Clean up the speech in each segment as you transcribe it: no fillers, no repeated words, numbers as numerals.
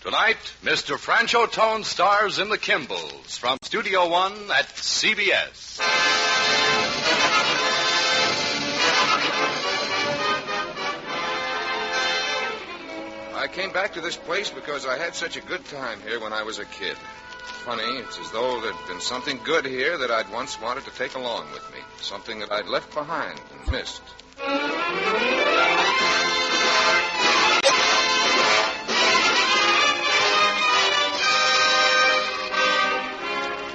Tonight, Mr. Franchot stars in the Kimballs from Studio One at CBS. I came back to this place because I had such a good time here when I was a kid. Funny, it's as though there'd been something good here that I'd once wanted to take along with me. Something that I'd left behind and missed.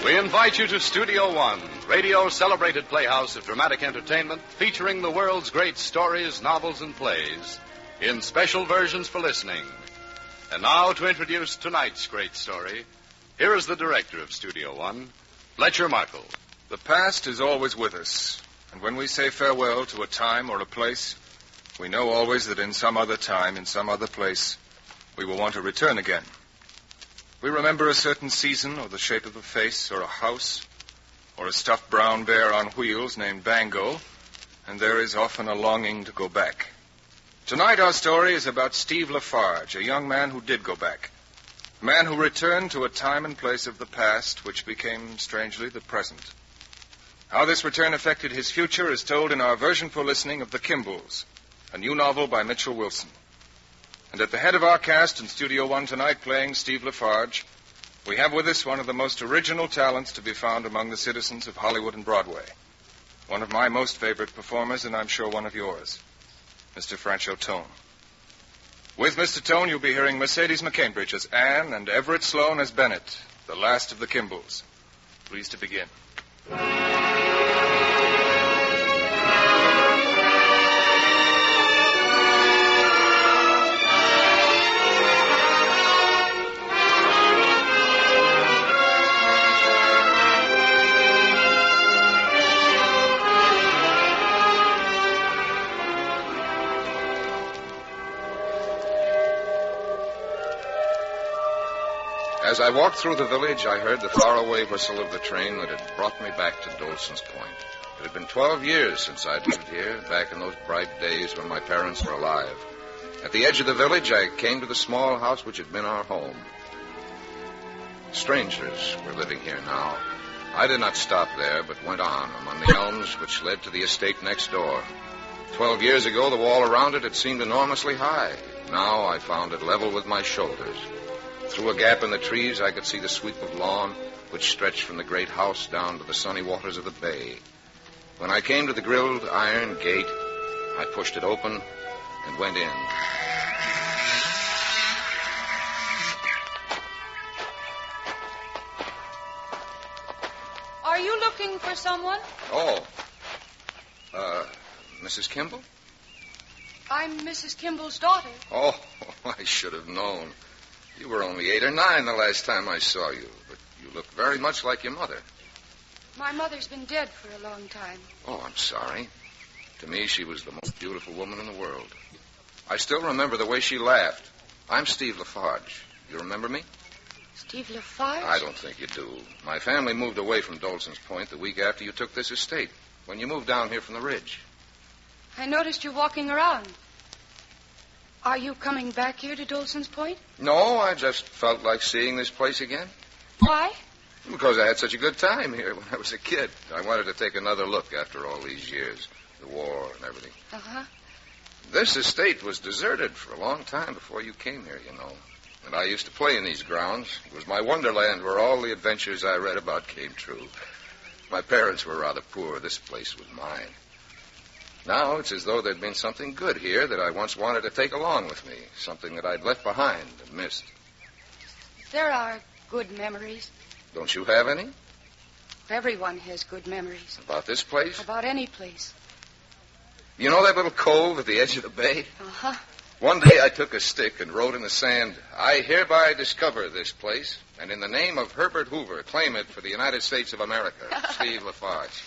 We invite you to Studio One, radio's celebrated playhouse of dramatic entertainment, featuring the world's great stories, novels, and plays, in special versions for listening. And now, to introduce tonight's great story, here is the director of Studio One, Fletcher Markle. The past is always with us, and when we say farewell to a time or a place, we know always that in some other time, in some other place, we will want to return again. We remember a certain season, or the shape of a face, or a house, or a stuffed brown bear on wheels named Bango, and there is often a longing to go back. Tonight our story is about Steve Lafarge, a young man who did go back. A man who returned to a time and place of the past which became, strangely, the present. How this return affected his future is told in our version for listening of The Kimballs, a new novel by Mitchell Wilson. And at the head of our cast in Studio One tonight playing Steve Lafarge, we have with us one of the most original talents to be found among the citizens of Hollywood and Broadway. One of my most favorite performers, and I'm sure one of yours, Mr. Franchot. With Mr. Tone, you'll be hearing Mercedes McCambridge as Anne and Everett Sloane as Bennett, the last of the Kimballs. Pleased to begin. As I walked through the village, I heard the faraway whistle of the train that had brought me back to Dolson's Point. It had been 12 years since I'd lived here, back in those bright days when my parents were alive. At the edge of the village, I came to the small house which had been our home. Strangers were living here now. I did not stop there, but went on among the elms which led to the estate next door. 12 years ago, the wall around it had seemed enormously high. Now I found it level with my shoulders. Through a gap in the trees, I could see the sweep of lawn, which stretched from the great house down to the sunny waters of the bay. When I came to the grilled iron gate, I pushed it open and went in. Are you looking for someone? Oh, Mrs. Kimball? I'm Mrs. Kimball's daughter. Oh, I should have known. You were only 8 or 9 the last time I saw you, but you look very much like your mother. My mother's been dead for a long time. Oh, I'm sorry. To me, she was the most beautiful woman in the world. I still remember the way she laughed. I'm Steve Lafarge. You remember me? Steve Lafarge? I don't think you do. My family moved away from Dolson's Point the week after you took this estate, when you moved down here from the ridge. I noticed you walking around. Are you coming back here to Dolson's Point? No, I just felt like seeing this place again. Why? Because I had such a good time here when I was a kid. I wanted to take another look after all these years, the war and everything. Uh-huh. This estate was deserted for a long time before you came here, you know. And I used to play in these grounds. It was my wonderland where all the adventures I read about came true. My parents were rather poor. This place was mine. Now it's as though there'd been something good here that I once wanted to take along with me, something that I'd left behind and missed. There are good memories. Don't you have any? Everyone has good memories. About this place? About any place. You know that little cove at the edge of the bay? Uh-huh. One day I took a stick and wrote in the sand, "I hereby discover this place, and in the name of Herbert Hoover, claim it for the United States of America, Steve Lafarge."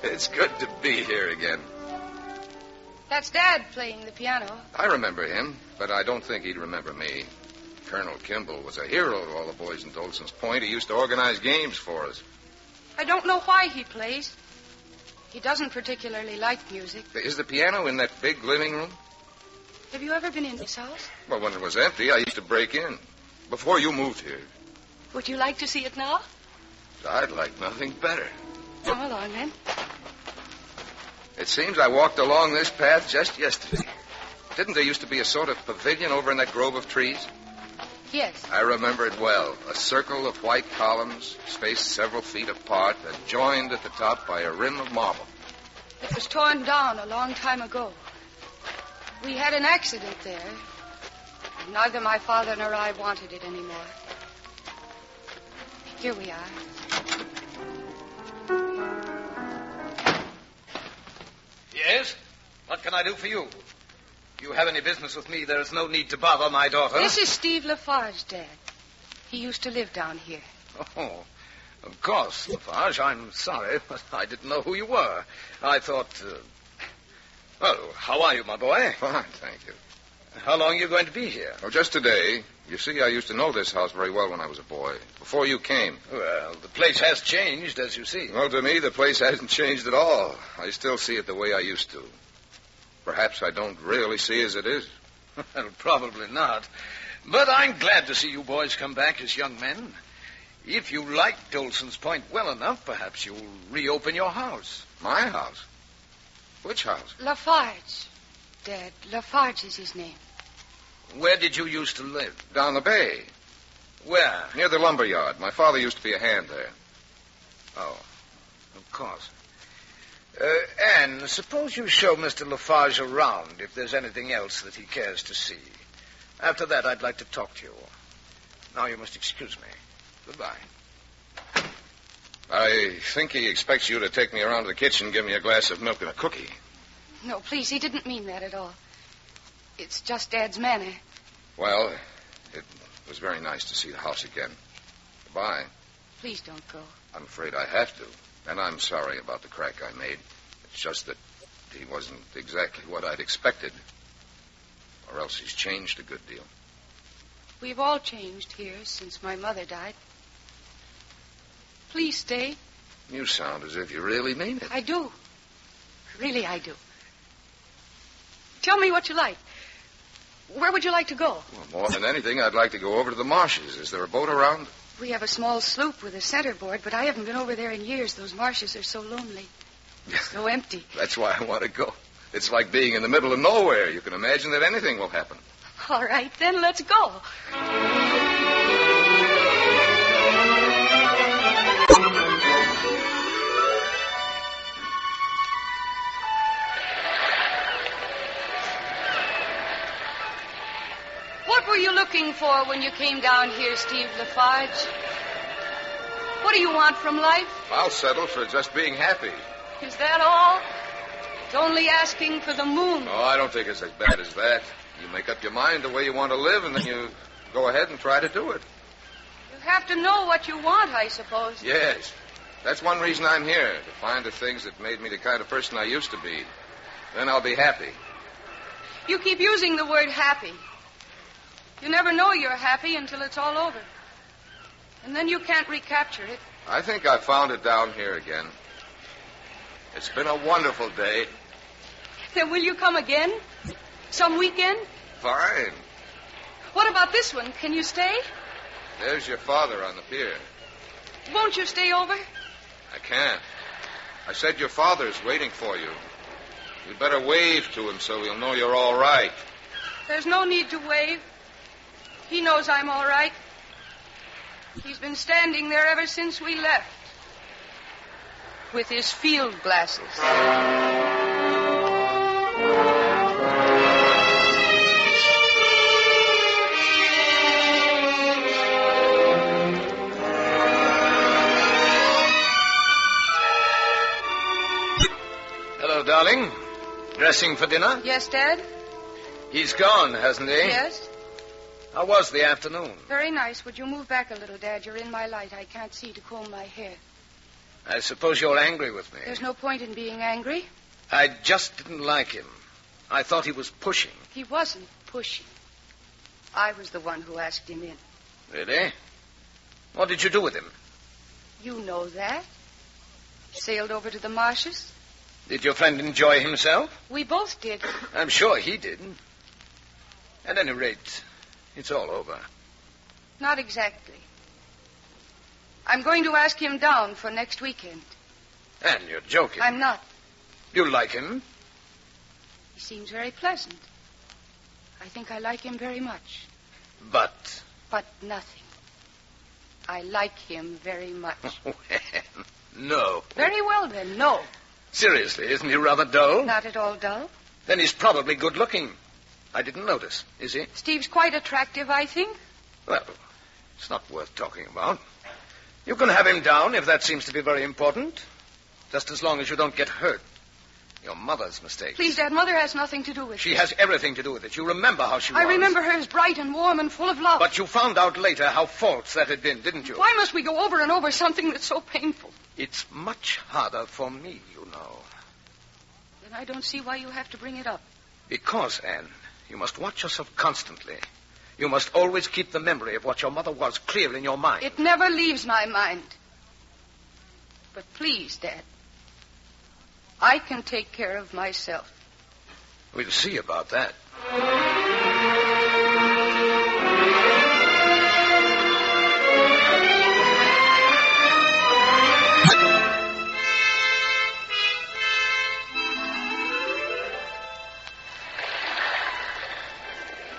It's good to be here again. That's Dad playing the piano. I remember him, but I don't think he'd remember me. Colonel Kimball was a hero to all the boys in Dolson's Point. He used to organize games for us. I don't know why he plays. He doesn't particularly like music. Is the piano in that big living room? Have you ever been in this house? Well, when it was empty, I used to break in. Before you moved here. Would you like to see it now? I'd like nothing better. Come along, then. It seems I walked along this path just yesterday. Didn't there used to be a sort of pavilion over in that grove of trees? Yes. I remember it well. A circle of white columns, spaced several feet apart, and joined at the top by a rim of marble. It was torn down a long time ago. We had an accident there. Neither my father nor I wanted it anymore. Here we are. Yes? What can I do for you? If you have any business with me, there is no need to bother my daughter. This is Steve Lafarge, Dad. He used to live down here. Oh, of course, Lafarge. I'm sorry, but I didn't know who you were. I thought... Well, how are you, my boy? Fine, thank you. How long are you going to be here? Oh, just today. You see, I used to know this house very well when I was a boy, before you came. Well, the place has changed, as you see. Well, to me, the place hasn't changed at all. I still see it the way I used to. Perhaps I don't really see as it is. Well, probably not. But I'm glad to see you boys come back as young men. If you like Dolson's Point well enough, perhaps you'll reopen your house. My house? Which house? Lafarge, Dad. Lafarge is his name. Where did you used to live? Down the bay. Where? Near the lumber yard. My father used to be a hand there. Oh, of course. Anne, suppose you show Mr. Lafarge around if there's anything else that he cares to see. After that, I'd like to talk to you. Now you must excuse me. Goodbye. I think he expects you to take me around to the kitchen and give me a glass of milk and a cookie. No, please, he didn't mean that at all. It's just Dad's manner. Well, it was very nice to see the house again. Goodbye. Please don't go. I'm afraid I have to. And I'm sorry about the crack I made. It's just that he wasn't exactly what I'd expected. Or else he's changed a good deal. We've all changed here since my mother died. Please stay. You sound as if you really mean it. I do. Really, I do. Tell me what you like. Where would you like to go? Well, more than anything, I'd like to go over to the marshes. Is there a boat around? We have a small sloop with a centerboard, but I haven't been over there in years. Those marshes are so lonely. So empty. That's why I want to go. It's like being in the middle of nowhere. You can imagine that anything will happen. All right, then let's go. What were you looking for when you came down here, Steve Lafarge? What do you want from life? I'll settle for just being happy. Is that all? It's only asking for the moon. Oh, I don't think it's as bad as that. You make up your mind the way you want to live, and then you go ahead and try to do it. You have to know what you want, I suppose. Yes. That's one reason I'm here, to find the things that made me the kind of person I used to be. Then I'll be happy. You keep using the word happy. You never know you're happy until it's all over. And then you can't recapture it. I think I found it down here again. It's been a wonderful day. Then will you come again? Some weekend? Fine. What about this one? Can you stay? There's your father on the pier. Won't you stay over? I can't. I said your father's waiting for you. You'd better wave to him so he'll know you're all right. There's no need to wave. He knows I'm all right. He's been standing there ever since we left. With his field glasses. Hello, darling. Dressing for dinner? Yes, Dad? He's gone, hasn't he? Yes. How was the afternoon? Very nice. Would you move back a little, Dad? You're in my light. I can't see to comb my hair. I suppose you're angry with me. There's no point in being angry. I just didn't like him. I thought he was pushing. He wasn't pushing. I was the one who asked him in. Really? What did you do with him? You know that. Sailed over to the marshes. Did your friend enjoy himself? We both did. I'm sure he did. At any rate, it's all over. Not exactly. I'm going to ask him down for next weekend. Anne, you're joking. I'm not. You like him? He seems very pleasant. I think I like him very much. But? But nothing. I like him very much. Well, no. Very well, then, no. Seriously, isn't he rather dull? Not at all dull. Then he's probably good looking. I didn't notice. Is he? Steve's quite attractive, I think. Well, it's not worth talking about. You can have him down if that seems to be very important. Just as long as you don't get hurt. Your mother's mistakes. Please, Dad, Mother has nothing to do with it. She has everything to do with it. You remember how she was. I remember her as bright and warm and full of love. But you found out later how false that had been, didn't you? Why must we go over and over something that's so painful? It's much harder for me, you know. Then I don't see why you have to bring it up. Because, Anne, you must watch yourself constantly. You must always keep the memory of what your mother was clear in your mind. It never leaves my mind. But please, Dad, I can take care of myself. We'll see about that.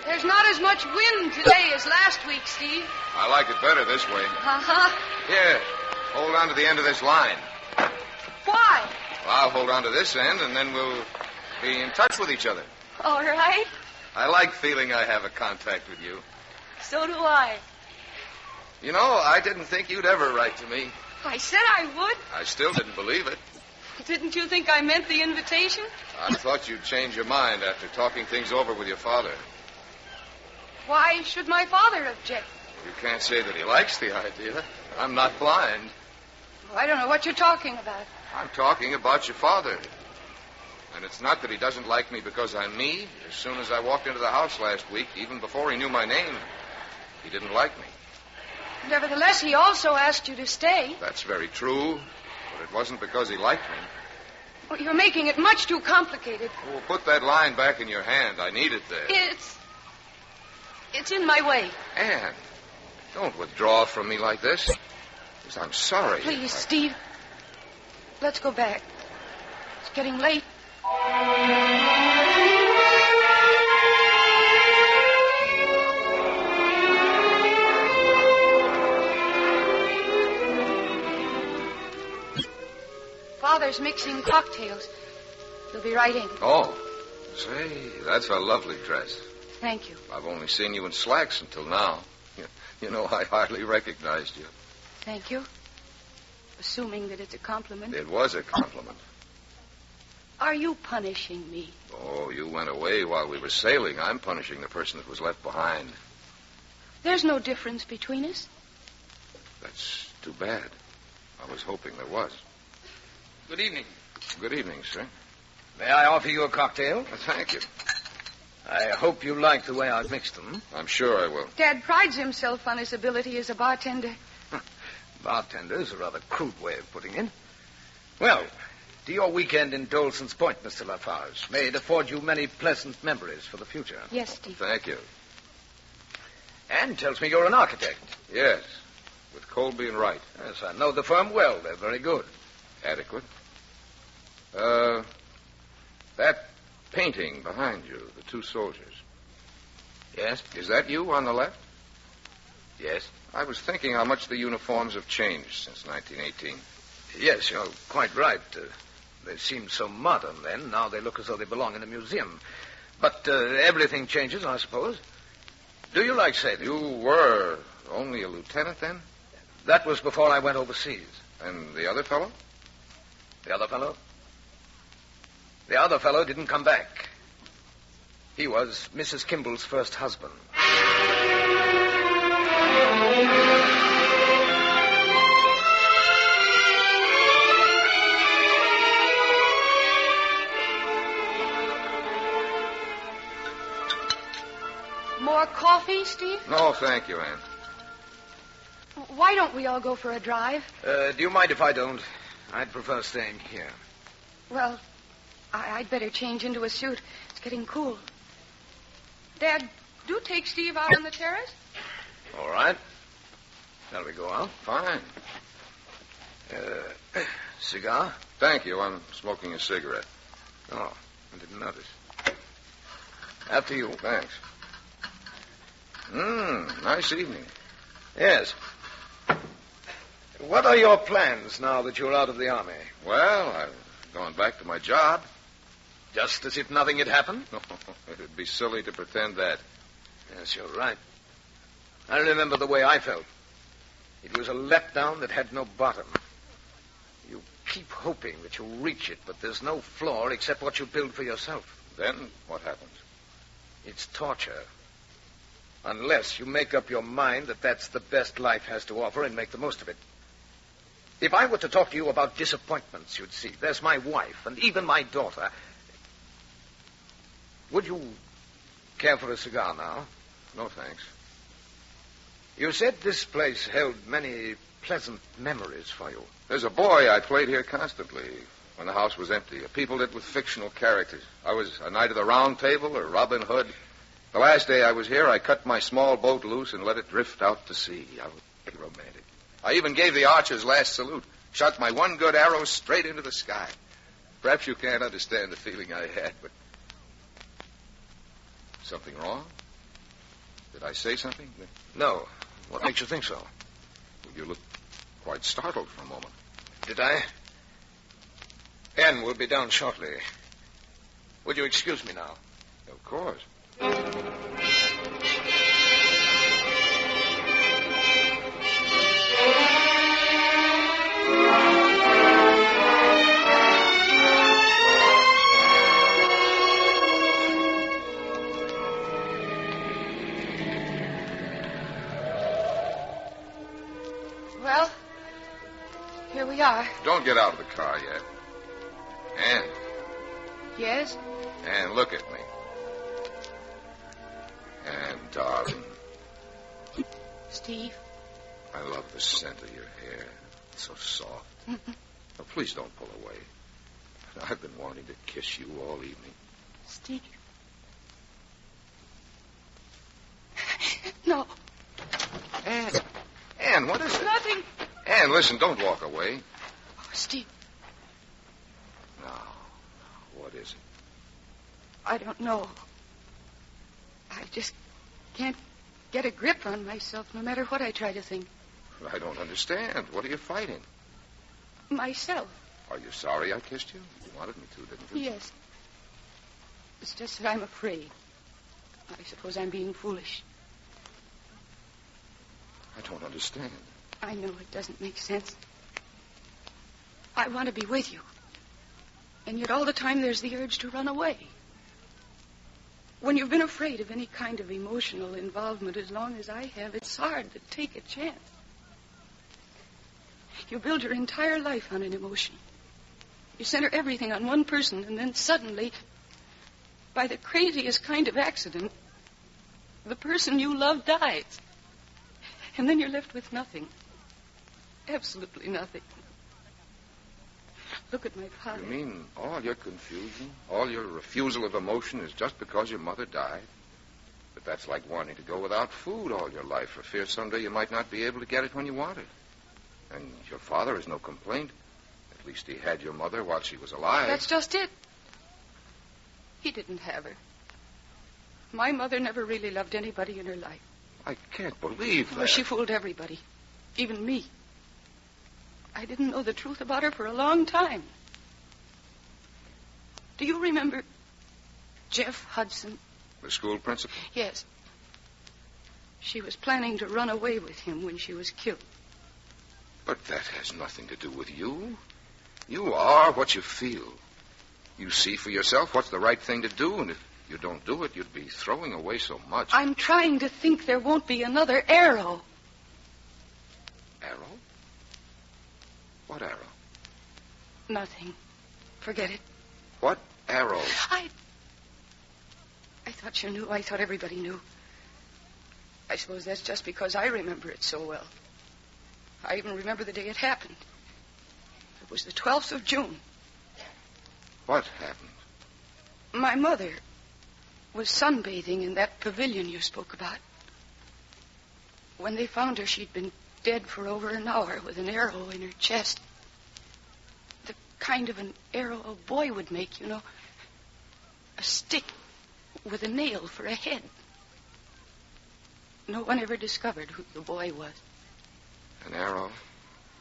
There's not as much wind today as last week, Steve. I like it better this way. Uh-huh. Here, hold on to the end of this line. Why? Well, I'll hold on to this end, and then we'll be in touch with each other. All right. I like feeling I have a contact with you. So do I. You know, I didn't think you'd ever write to me. I said I would. I still didn't believe it. Didn't you think I meant the invitation? I thought you'd change your mind after talking things over with your father. Why should my father object? You can't say that he likes the idea. I'm not blind. Oh, I don't know what you're talking about. I'm talking about your father. And it's not that he doesn't like me because I'm me. As soon as I walked into the house last week, even before he knew my name, he didn't like me. Nevertheless, he also asked you to stay. That's very true, but it wasn't because he liked me. Well, you're making it much too complicated. Well, put that line back in your hand. I need it there. It's in my way. Anne, don't withdraw from me like this. Because I'm sorry. Please, Steve. Let's go back. It's getting late. Father's mixing cocktails. He'll be right in. Oh, say, that's a lovely dress. Thank you. I've only seen you in slacks until now. You know, I hardly recognized you. Thank you. Assuming that it's a compliment. It was a compliment. Are you punishing me? Oh, you went away while we were sailing. I'm punishing the person that was left behind. There's no difference between us. That's too bad. I was hoping there was. Good evening. Good evening, sir. May I offer you a cocktail? Thank you. I hope you like the way I've mixed them. I'm sure I will. Dad prides himself on his ability as a bartender. Bartender is a rather crude way of putting it. Well, to your weekend in Dolson's Point, Mr. Lafarge. May it afford you many pleasant memories for the future. Yes, Steve. Thank you. Anne tells me you're an architect. Yes, with Colby and Wright. Yes, I know the firm well. They're very good. Adequate. That painting behind you, the two soldiers. Yes? Is that you on the left? Yes. I was thinking how much the uniforms have changed since 1918. Yes, you're quite right. They seemed so modern then. Now they look as though they belong in a museum. But everything changes, I suppose. Do you like sailing? You were only a lieutenant then? That was before I went overseas. And the other fellow? The other fellow? The other fellow didn't come back. He was Mrs. Kimballs' first husband. More coffee, Steve? No, thank you, Anne. Why don't we all go for a drive? Do you mind if I don't? I'd prefer staying here. Well, I'd better change into a suit. It's getting cool. Dad, Do take Steve out on the terrace. All right. Shall we go out? Fine. Cigar? Thank you. I'm smoking a cigarette. Oh, I didn't notice. After you. Thanks. Nice evening. Yes. What are your plans now that you're out of the army? Well, I've gone back to my job. Just as if nothing had happened? No, it'd be silly to pretend that. Yes, you're right. I remember the way I felt. It was a letdown that had no bottom. You keep hoping that you'll reach it, but there's no floor except what you build for yourself. Then what happens? It's torture. Unless you make up your mind that that's the best life has to offer and make the most of it. If I were to talk to you about disappointments, you'd see. There's my wife and even my daughter. Would you care for a cigar now? No, thanks. You said this place held many pleasant memories for you. There's a boy I played here constantly when the house was empty. People did with fictional characters. I was a Knight of the Round Table or Robin Hood. The last day I was here, I cut my small boat loose and let it drift out to sea. I was romantic. I even gave the archer's last salute. Shot my one good arrow straight into the sky. Perhaps you can't understand the feeling I had, but... Something wrong? Did I say something? No. What makes you think so? Well, you looked quite startled for a moment. Did I? Anne will be down shortly. Would you excuse me now? Of course. Well, here we are. Don't get out of the car yet. Anne. Yes? Anne, look at me. Anne, darling. Steve? I love the scent of your hair. It's so soft. Now, please don't pull away. I've been wanting to kiss you all evening. Steve? No. Anne. Anne, what is it? Nothing. Anne, listen, don't walk away. Oh, Steve. No. What is it? I don't know. I just can't get a grip on myself no matter what I try to think. I don't understand. What are you fighting? Myself. Are you sorry I kissed you? You wanted me to, didn't you? Yes. It's just that I'm afraid. I suppose I'm being foolish. I don't understand. I know it doesn't make sense. I want to be with you. And yet all the time there's the urge to run away. When you've been afraid of any kind of emotional involvement as long as I have, it's hard to take a chance. You build your entire life on an emotion. You center everything on one person, and then suddenly, by the craziest kind of accident, the person you love dies. And then you're left with nothing. Absolutely nothing. Look at my father. You mean all your confusion, all your refusal of emotion is just because your mother died? But that's like wanting to go without food all your life for fear someday you might not be able to get it when you want it. And your father has no complaint. At least he had your mother while she was alive. That's just it. He didn't have her. My mother never really loved anybody in her life. I can't believe that. Well, she fooled everybody, even me. I didn't know the truth about her for a long time. Do you remember Jeff Hudson? The school principal? Yes. She was planning to run away with him when she was killed. But that has nothing to do with you. You are what you feel. You see for yourself what's the right thing to do, and if you don't do it, you'd be throwing away so much. I'm trying to think there won't be another arrow. Arrow? What arrow? Nothing. Forget it. What arrow? I thought you knew. I thought everybody knew. I suppose that's just because I remember it so well. I even remember the day it happened. It was the 12th of June. What happened? My mother, was sunbathing in that pavilion you spoke about. When they found her, she'd been dead for over an hour with an arrow in her chest. The kind of an arrow a boy would make, you know. A stick with a nail for a head. No one ever discovered who the boy was. An arrow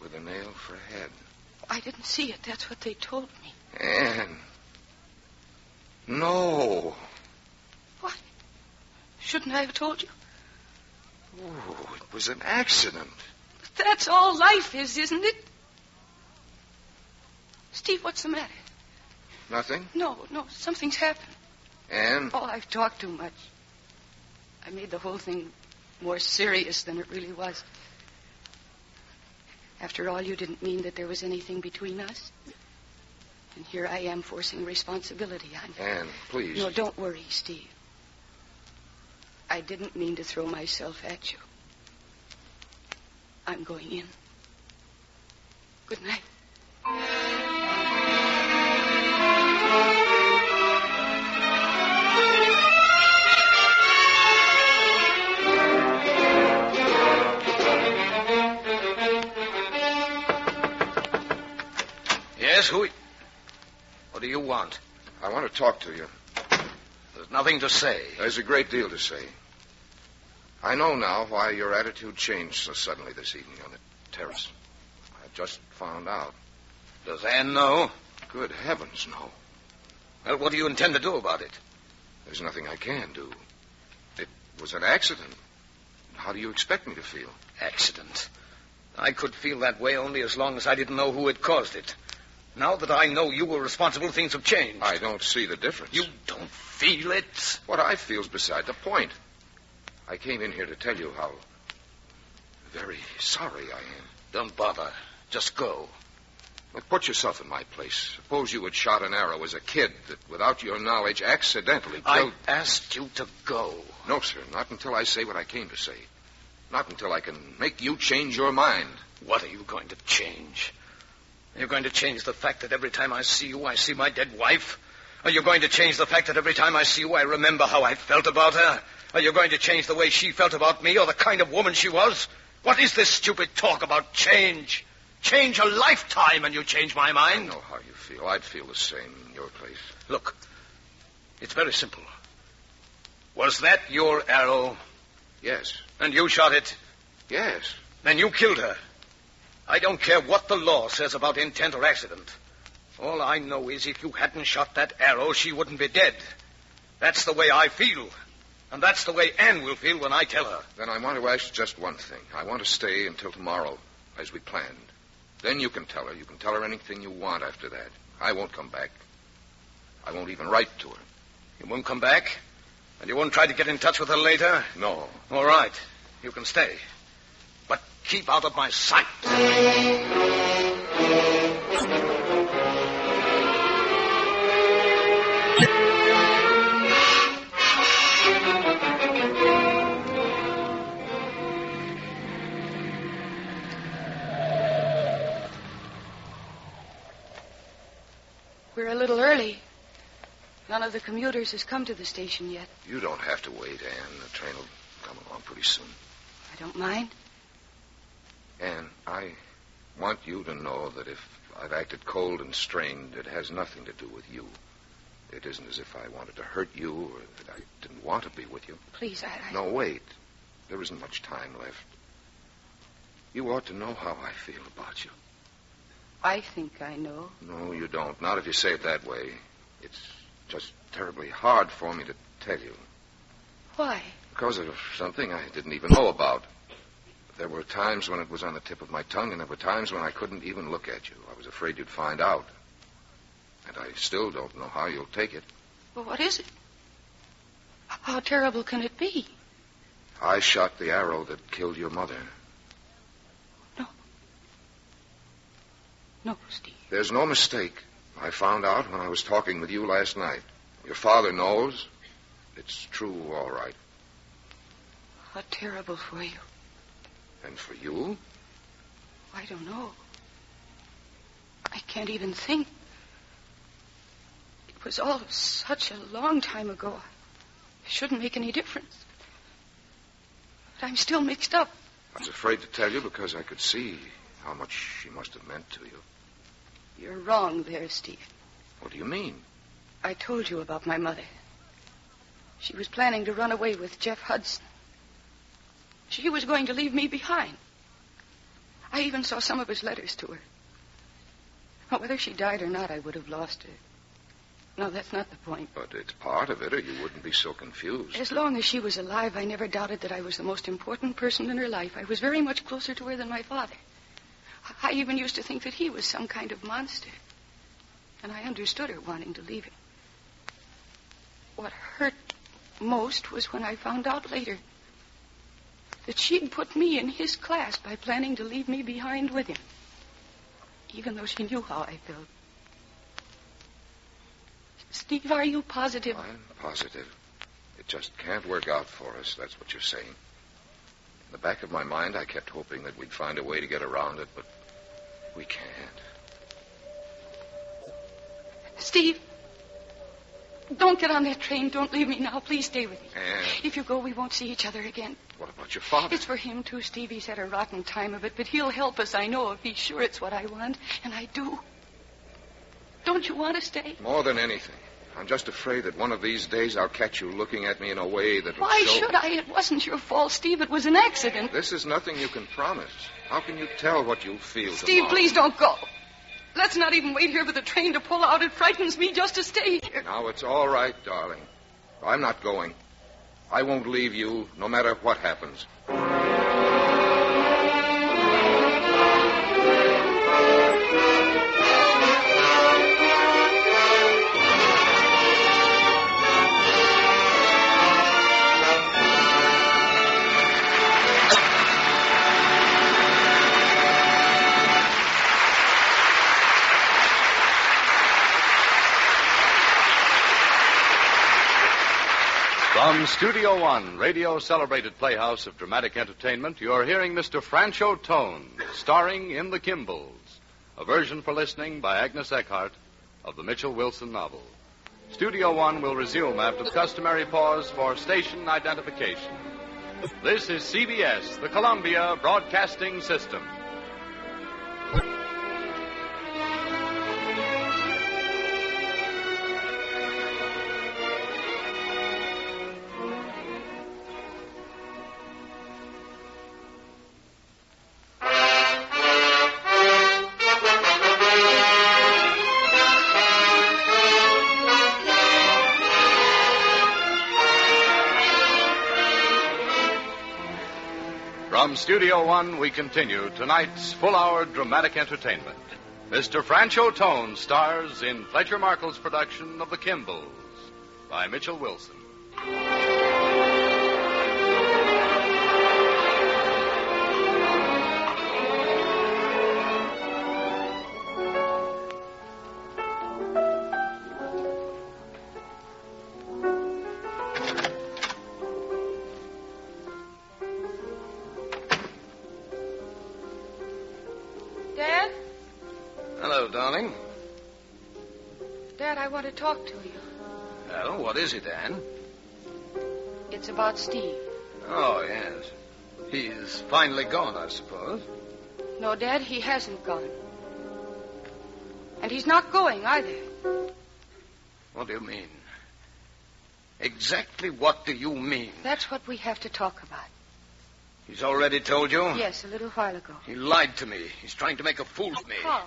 with a nail for a head. I didn't see it. That's what they told me. Anne. No. What? Shouldn't I have told you? Oh, it was an accident. But that's all life is, isn't it? Steve, what's the matter? Nothing? No, something's happened. Anne? Oh, I've talked too much. I made the whole thing more serious than it really was. After all, you didn't mean that there was anything between us. And here I am forcing responsibility on you. Anne, please. No, don't worry, Steve. I didn't mean to throw myself at you. I'm going in. Good night. Yes, what do you want? I want to talk to you. There's nothing to say. There's a great deal to say. I know now why your attitude changed so suddenly this evening on the terrace. I just found out. Does Anne know? Good heavens, no. Well, what do you intend to do about it? There's nothing I can do. It was an accident. How do you expect me to feel? Accident. I could feel that way only as long as I didn't know who had caused it. Now that I know you were responsible, things have changed. I don't see the difference. You don't feel it? What I feel's beside the point. I came in here to tell you how very sorry I am. Don't bother. Just go. Look, put yourself in my place. Suppose you had shot an arrow as a kid that, without your knowledge, accidentally killed... I asked you to go. No, sir, not until I say what I came to say. Not until I can make you change your mind. What are you going to change? Are you going to change the fact that every time I see you, I see my dead wife? Are you going to change the fact that every time I see you, I remember how I felt about her? Are you going to change the way she felt about me or the kind of woman she was? What is this stupid talk about change? Change a lifetime and you change my mind? I know how you feel. I'd feel the same in your place. Look, it's very simple. Was that your arrow? Yes. And you shot it? Yes. Then you killed her. I don't care what the law says about intent or accident. All I know is if you hadn't shot that arrow, she wouldn't be dead. That's the way I feel. And that's the way Anne will feel when I tell her. Then I want to ask just one thing. I want to stay until tomorrow, as we planned. Then you can tell her. You can tell her anything you want after that. I won't come back. I won't even write to her. You won't come back? And you won't try to get in touch with her later? No. All right. You can stay. But keep out of my sight. We're a little early. None of the commuters has come to the station yet. You don't have to wait, Anne. The train will come along pretty soon. I don't mind. Anne, I want you to know that if I've acted cold and strained, it has nothing to do with you. It isn't as if I wanted to hurt you or that I didn't want to be with you. Please, I... No, wait. There isn't much time left. You ought to know how I feel about you. I think I know. No, you don't. Not if you say it that way. It's just terribly hard for me to tell you. Why? Because of something I didn't even know about. There were times when it was on the tip of my tongue, and there were times when I couldn't even look at you. I was afraid you'd find out. And I still don't know how you'll take it. Well, what is it? How terrible can it be? I shot the arrow that killed your mother. No, Steve. There's no mistake. I found out when I was talking with you last night. Your father knows. It's true, all right. How terrible for you. And for you? I don't know. I can't even think. It was all such a long time ago. It shouldn't make any difference. But I'm still mixed up. I was afraid to tell you because I could see how much she must have meant to you. You're wrong there, Steve. What do you mean? I told you about my mother. She was planning to run away with Jeff Hudson. She was going to leave me behind. I even saw some of his letters to her. Well, whether she died or not, I would have lost her. No, that's not the point. But it's part of it, or you wouldn't be so confused. As long as she was alive, I never doubted that I was the most important person in her life. I was very much closer to her than my father. I even used to think that he was some kind of monster. And I understood her wanting to leave him. What hurt most was when I found out later that she'd put me in his class by planning to leave me behind with him, even though she knew how I felt. Steve, are you positive? I'm positive. It just can't work out for us, that's what you're saying. In the back of my mind, I kept hoping that we'd find a way to get around it, but we can't. Steve, don't get on that train. Don't leave me now. Please stay with me. Anne. If you go, we won't see each other again. What about your father? It's for him, too, Steve. He's had a rotten time of it, but he'll help us, I know, if he's sure it's what I want. And I do. Don't you want to stay? More than anything. I'm just afraid that one of these days I'll catch you looking at me in a way that will Why show... should I? It wasn't your fault, Steve. It was an accident. This is nothing you can promise. How can you tell what you'll feel Steve, tomorrow? please don't go. Let's not even wait here for the train to pull out. It frightens me just to stay here. Now, it's all right, darling. I'm not going. I won't leave you, no matter what happens. From Studio One, radio celebrated playhouse of dramatic entertainment, you're hearing Mr. Franchot Tone, starring in The Kimballs, a version for listening by Agnes Eckhart of the Mitchell Wilson novel. Studio One will resume after the customary pause for station identification. This is CBS, the Columbia Broadcasting System. From Studio One, we continue tonight's full-hour dramatic entertainment. Mr. Franchot Tone stars in Fletcher Markle's production of The Kimballs by Mitchell Wilson. Dad? Hello, darling. Dad, I want to talk to you. Well, what is it, Anne? It's about Steve. Oh, yes. He's finally gone, I suppose. No, Dad, he hasn't gone. And he's not going either. What do you mean? Exactly what do you mean? That's what we have to talk about. He's already told you? Yes, a little while ago. He lied to me. He's trying to make a fool of me. How?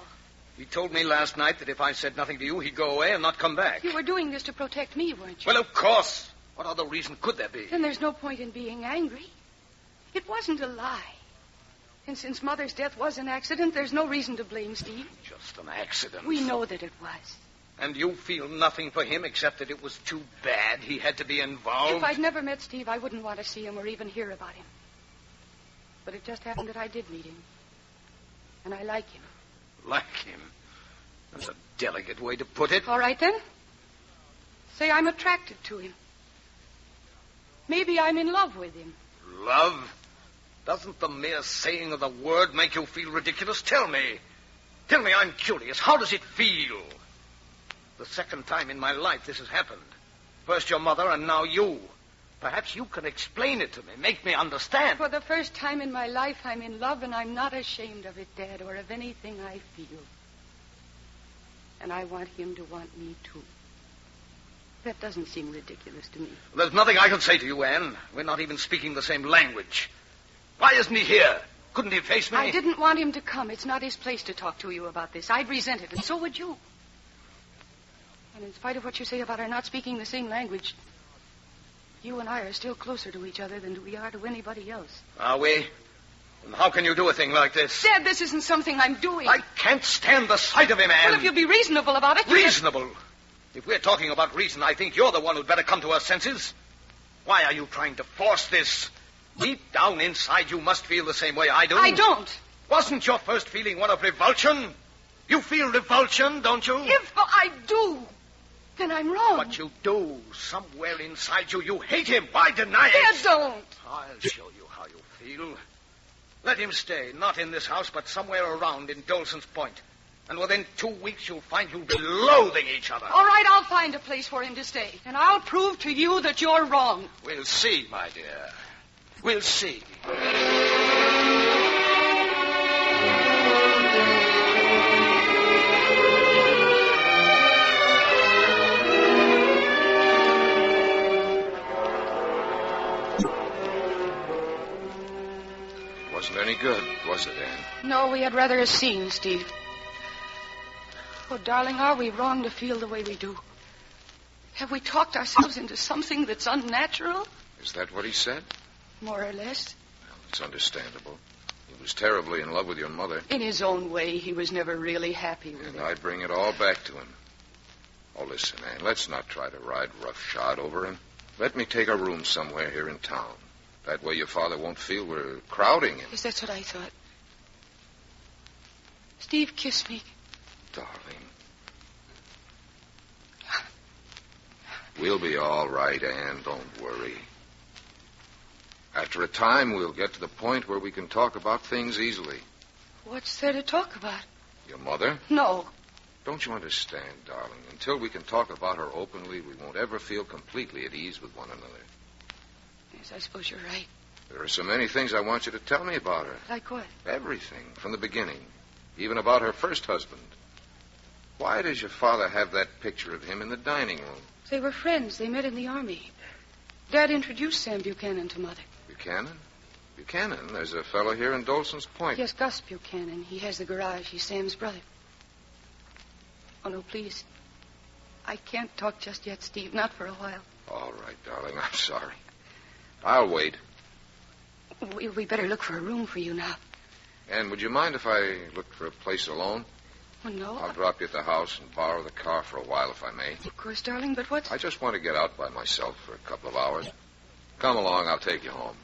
He told me last night that if I said nothing to you, he'd go away and not come back. You were doing this to protect me, weren't you? Well, of course. What other reason could there be? Then there's no point in being angry. It wasn't a lie. And since Mother's death was an accident, there's no reason to blame Steve. Just an accident. We know that it was. And you feel nothing for him except that it was too bad he had to be involved? If I'd never met Steve, I wouldn't want to see him or even hear about him. But it just happened that I did meet him. And I like him. Like him? That's a delicate way to put it. All right, then. Say I'm attracted to him. Maybe I'm in love with him. Love? Doesn't the mere saying of the word make you feel ridiculous? Tell me. Tell me, I'm curious. How does it feel? The second time in my life this has happened. First your mother and now you. Perhaps you can explain it to me, make me understand. For the first time in my life, I'm in love, and I'm not ashamed of it, Dad, or of anything I feel. And I want him to want me, too. That doesn't seem ridiculous to me. There's nothing I can say to you, Anne. We're not even speaking the same language. Why isn't he here? Couldn't he face me? I didn't want him to come. It's not his place to talk to you about this. I'd resent it, and so would you. And in spite of what you say about our not speaking the same language, you and I are still closer to each other than we are to anybody else. Are we? And how can you do a thing like this? Dad, this isn't something I'm doing. I can't stand the sight of him, Anne. Well, if you'll be reasonable about it... Reasonable? If we're talking about reason, I think you're the one who'd better come to our senses. Why are you trying to force this? Deep down inside, you must feel the same way I do. I don't. Wasn't your first feeling one of revulsion? You feel revulsion, don't you? If I do, then I'm wrong. But you do. Somewhere inside you hate him. Why deny it? Dad, don't. I'll show you how you feel. Let him stay, not in this house, but somewhere around in Dolson's Point. And within 2 weeks, you'll find you'll be loathing each other. All right, I'll find a place for him to stay. And I'll prove to you that you're wrong. We'll see, my dear. We'll see. Wasn't any good, was it, Anne? No, we had rather a scene, Steve. Oh, darling, are we wrong to feel the way we do? Have we talked ourselves into something that's unnatural? Is that what he said? More or less. Well, it's understandable. He was terribly in love with your mother. In his own way, he was never really happy with And her. I bring it all back to him. Oh, listen, Anne, let's not try to ride roughshod over him. Let me take a room somewhere here in town. That way your father won't feel we're crowding him. Yes, that's what I thought. Steve, kiss me. Darling. We'll be all right, Anne. Don't worry. After a time, we'll get to the point where we can talk about things easily. What's there to talk about? Your mother? No. Don't you understand, darling? Until we can talk about her openly, we won't ever feel completely at ease with one another. Yes, I suppose you're right. There are so many things I want you to tell me about her. Like what? Everything, from the beginning. Even about her first husband. Why does your father have that picture of him in the dining room? They were friends. They met in the army. Dad introduced Sam Buchanan to Mother. Buchanan? Buchanan? There's a fellow here in Dolson's Point. Yes, Gus Buchanan. He has the garage. He's Sam's brother. Oh, no, please. I can't talk just yet, Steve. Not for a while. All right, darling. I'm sorry. I'll wait. We better look for a room for you now. Anne, would you mind if I looked for a place alone? Oh, no. I'll drop you at the house and borrow the car for a while if I may. Of course, darling, but what's... I just want to get out by myself for a couple of hours. Come along, I'll take you home.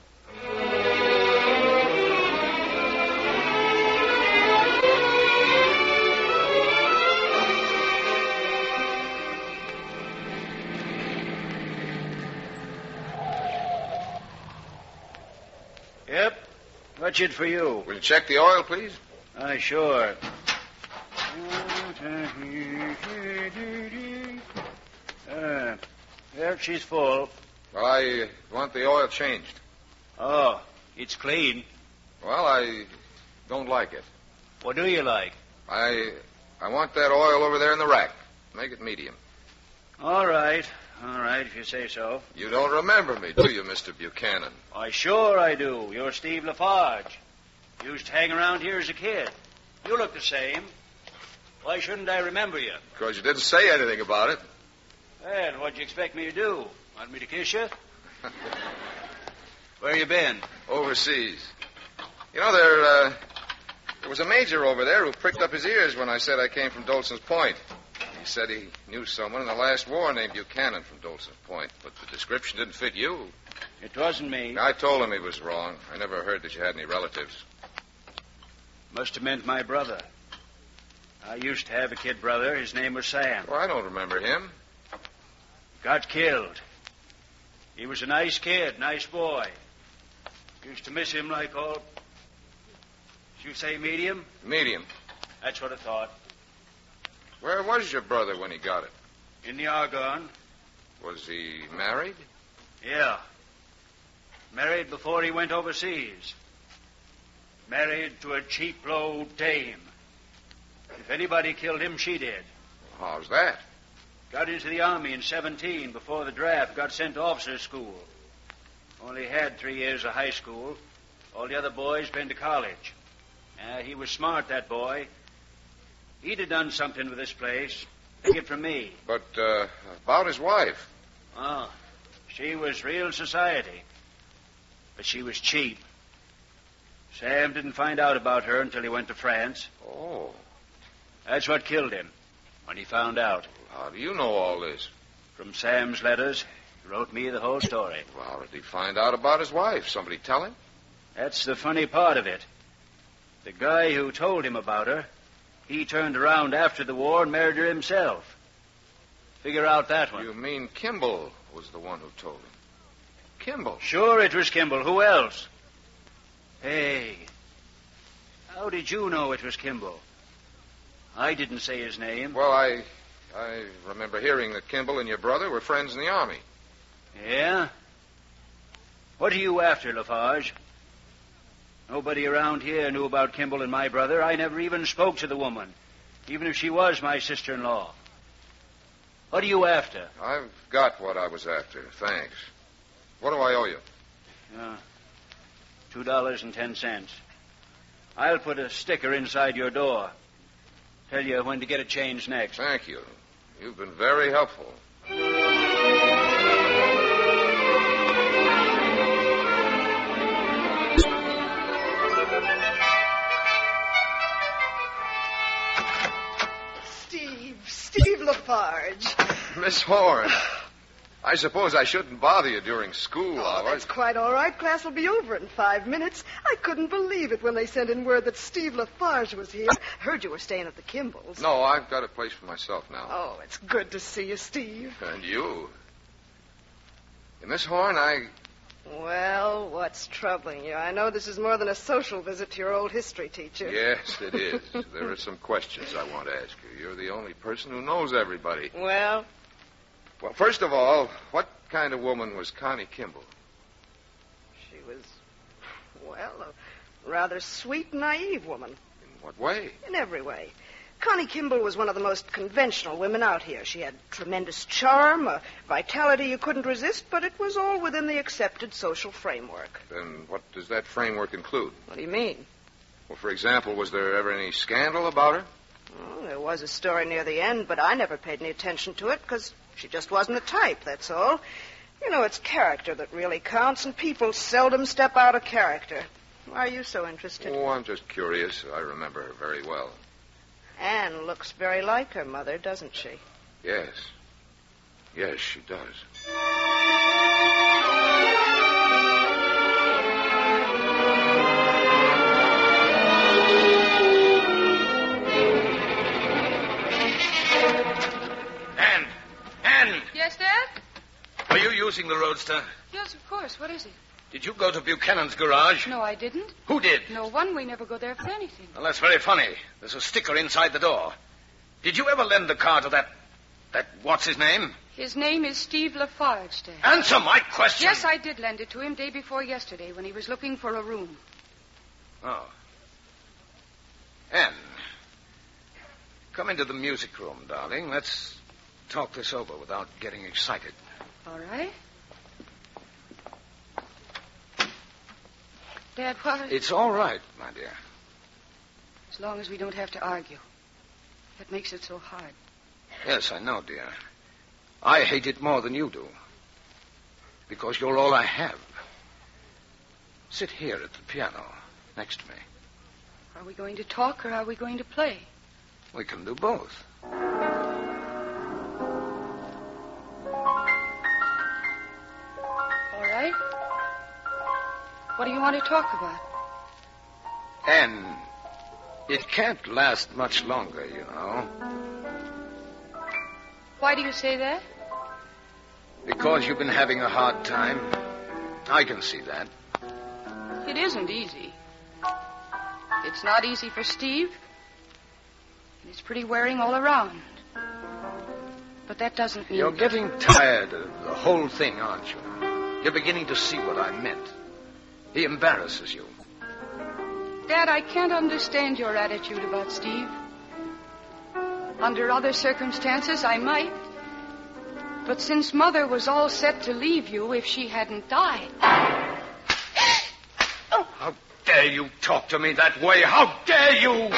Yep. What's it for you? Will you check the oil, please? Aye, sure. Well, she's full. Well, I want the oil changed. Oh, it's clean. Well, I don't like it. What do you like? I want that oil over there in the rack. Make it medium. All right, if you say so. You don't remember me, do you, Mr. Buchanan? Why, sure I do. You're Steve Lafarge. Used to hang around here as a kid. You look the same. Why shouldn't I remember you? Because you didn't say anything about it. Well, what'd you expect me to do? Want me to kiss you? Where you been? Overseas. You know, there was a major over there who pricked up his ears when I said I came from Dolson's Point. He said he knew someone in the last war named Buchanan from Dolson's Point, but the description didn't fit you. It wasn't me. I told him he was wrong. I never heard that you had any relatives. Must have meant my brother. I used to have a kid brother. His name was Sam. Well, I don't remember him. Got killed. He was a nice kid, nice boy. Used to miss him like all... Did you say medium? Medium. That's what I thought. Where was your brother when he got it? In the Argonne. Was he married? Yeah. Married before he went overseas. Married to a cheap, low dame. If anybody killed him, she did. How's that? Got into the Army in 17 before the draft. Got sent to officer's school. Only had 3 years of high school. All the other boys been to college. He was smart, that boy. He'd have done something with this place. Take it from me. But, about his wife. Oh, she was real society. But she was cheap. Sam didn't find out about her until he went to France. Oh. That's what killed him, when he found out. How do you know all this? From Sam's letters. He wrote me the whole story. Well, how did he find out about his wife? Somebody tell him? That's the funny part of it. The guy who told him about her, he turned around after the war and married her himself. Figure out that one. You mean Kimball was the one who told him? Kimball? Sure, it was Kimball. Who else? Hey, how did you know it was Kimball? I didn't say his name. Well, I remember hearing that Kimball and your brother were friends in the Army. Yeah? What are you after, Lafarge? Nobody around here knew about Kimball and my brother. I never even spoke to the woman, even if she was my sister-in-law. What are you after? I've got what I was after. Thanks. What do I owe you? $2.10. I'll put a sticker inside your door. Tell you when to get it changed next. Thank you. You've been very helpful. Steve Lafarge. Miss Horn, I suppose I shouldn't bother you during school hours. That's quite all right. Class will be over in 5 minutes. I couldn't believe it when they sent in word that Steve Lafarge was here. Heard you were staying at the Kimballs. No, I've got a place for myself now. Oh, it's good to see you, Steve. And you. Miss Horn, Well, what's troubling you? I know this is more than a social visit to your old history teacher. Yes, it is. There are some questions I want to ask you. You're the only person who knows everybody. Well, first of all, what kind of woman was Connie Kimball? she was, a rather sweet, naive woman. In what way? In every way. Connie Kimball was one of the most conventional women out here. She had tremendous charm, a vitality you couldn't resist, but it was all within the accepted social framework. Then what does that framework include? What do you mean? Well, for example, was there ever any scandal about her? Well, there was a story near the end, but I never paid any attention to it because she just wasn't the type, that's all. You know, it's character that really counts, and people seldom step out of character. Why are you so interested? Oh, I'm just curious. I remember her very well. Anne looks very like her mother, doesn't she? Yes. Yes, she does. Anne! Yes, Dad? Are you using the roadster? Yes, of course. What is it? Did you go to Buchanan's garage? No, I didn't. Who did? No one. We never go there for anything. Well, that's very funny. There's a sticker inside the door. Did you ever lend the car to that what's his name? His name is Steve Lafarge, Dad. Answer my question. Yes, I did lend it to him day before yesterday when he was looking for a room. Oh. Anne, come into the music room, darling. Let's talk this over without getting excited. All right. Dad, what? It's all right, my dear. As long as we don't have to argue. That makes it so hard. Yes, I know, dear. I hate it more than you do. Because you're all I have. Sit here at the piano, next to me. Are we going to talk or are we going to play? We can do both. All right. What do you want to talk about? Anne, it can't last much longer, you know. Why do you say that? Because you've been having a hard time. I can see that. It isn't easy. It's not easy for Steve. And it's pretty wearing all around. But that doesn't mean... You're getting tired of the whole thing, aren't you? You're beginning to see what I meant. He embarrasses you. Dad, I can't understand your attitude about Steve. Under other circumstances, I might. But since Mother was all set to leave you if she hadn't died... How dare you talk to me that way? How dare you?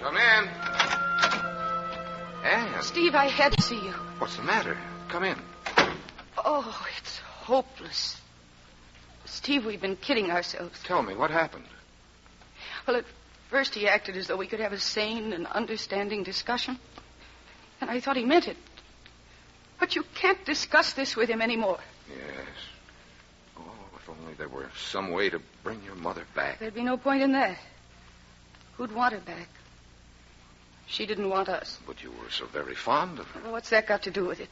Come in. Anne. Steve, I had to see you. What's the matter? Come in. Oh, it's hopeless. Steve, we've been kidding ourselves. Tell me, what happened? Well, at first he acted as though we could have a sane and understanding discussion. And I thought he meant it. But you can't discuss this with him anymore. Yes. Oh, if only there were some way to bring your mother back. There'd be no point in that. Who'd want her back? She didn't want us. But you were so very fond of her. Well, what's that got to do with it?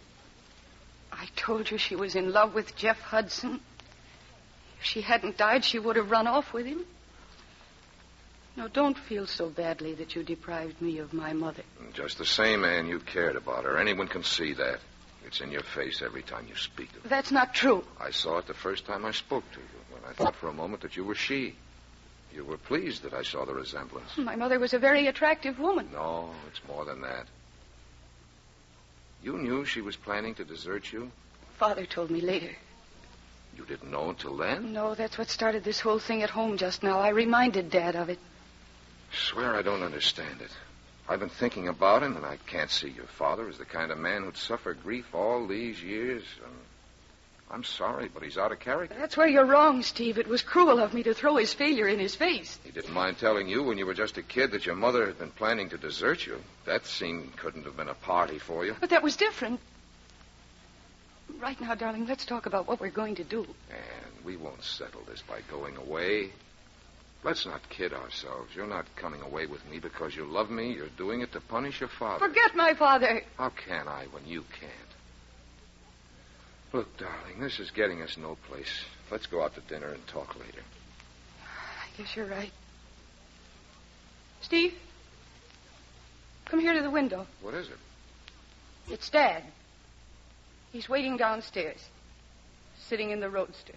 I told you she was in love with Jeff Hudson. If she hadn't died, she would have run off with him. No, don't feel so badly that you deprived me of my mother. Just the same, Anne, you cared about her. Anyone can see that. It's in your face every time you speak of her. That's not true. I saw it the first time I spoke to you, when I thought for a moment that you were she. You were pleased that I saw the resemblance. My mother was a very attractive woman. No, it's more than that. You knew she was planning to desert you? Father told me later. You didn't know until then? No, that's what started this whole thing at home just now. I reminded Dad of it. I swear I don't understand it. I've been thinking about him, and I can't see your father as the kind of man who'd suffer grief all these years. I'm sorry, but he's out of character. That's where you're wrong, Steve. It was cruel of me to throw his failure in his face. He didn't mind telling you when you were just a kid that your mother had been planning to desert you. That scene couldn't have been a party for you. But that was different. Right now, darling, let's talk about what we're going to do. And we won't settle this by going away. Let's not kid ourselves. You're not coming away with me because you love me. You're doing it to punish your father. Forget my father. How can I when you can't? Look, darling, this is getting us no place. Let's go out to dinner and talk later. I guess you're right. Steve, come here to the window. What is it? It's Dad. He's waiting downstairs, sitting in the roadster.